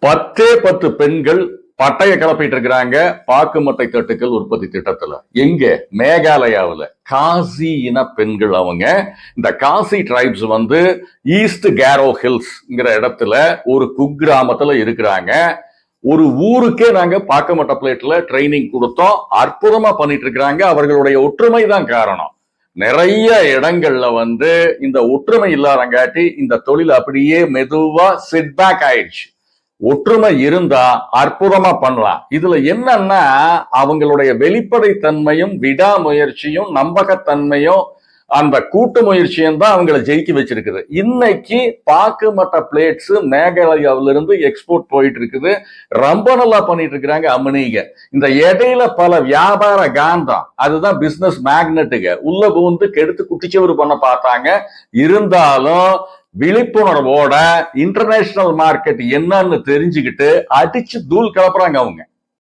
10 பெண்கள் பட்டைய கிளப்பிட்டு இருக்கிறாங்க பாக்கு மட்டை தட்டுக்கள் உற்பத்தி திட்டத்துல. எங்க? மேகாலயாவில் காசி இன பெண்கள். அவங்க இந்த காசி டிரைப்ஸ் ஈஸ்ட் கேரோ ஹில்ஸ்ங்கிற இடத்துல ஒரு குக்கிராமத்துல இருக்கிறாங்க. ஒரு ஊருக்கே நாங்க பாக்கமட்ட பிளேட்ல ட்ரைனிங் கொடுத்தோம். அற்புதமா பண்ணிட்டு இருக்கிறாங்க. அவர்களுடைய ஒற்றுமை தான் காரணம். நிறைய இடங்கள்ல இந்த ஒற்றுமை இல்லாதங்காட்டி இந்த தொழில் அப்படியே மெதுவா செட்பேக் ஆயிடுச்சு. ஒற்றுமை இருந்தா அற்புதமா பண்ணலாம். இதுல என்னன்னா அவங்களுடைய வெளிப்படை தன்மையும் விடாமுயற்சியும் நம்பகத்தன்மையும் அந்த கூட்டு முயற்சியும் தான் அவங்களை ஜெயிக்க வச்சிருக்குது. இன்னைக்கு பாக்கு மட்ட பிளேட்ஸ் மேகாலயாவிலிருந்து எக்ஸ்போர்ட் போயிட்டு இருக்குது. ரொம்ப நல்லா பண்ணிட்டு இருக்கிறாங்க அம்மனிக. இந்த இடையில பல வியாபார காந்தம், அதுதான் பிசினஸ் மேக்னெட்டுங்க, உள்ள புகுந்து கெடுத்து குட்டிச்சவரு பண்ண பார்த்தாங்க. இருந்தாலும் விழிப்புணர்வோட இன்டர்நேஷனல் மார்க்கெட் என்னன்னு தெரிஞ்சுக்கிட்டு அடிச்சு தூள் கிளப்புறாங்க அவங்க.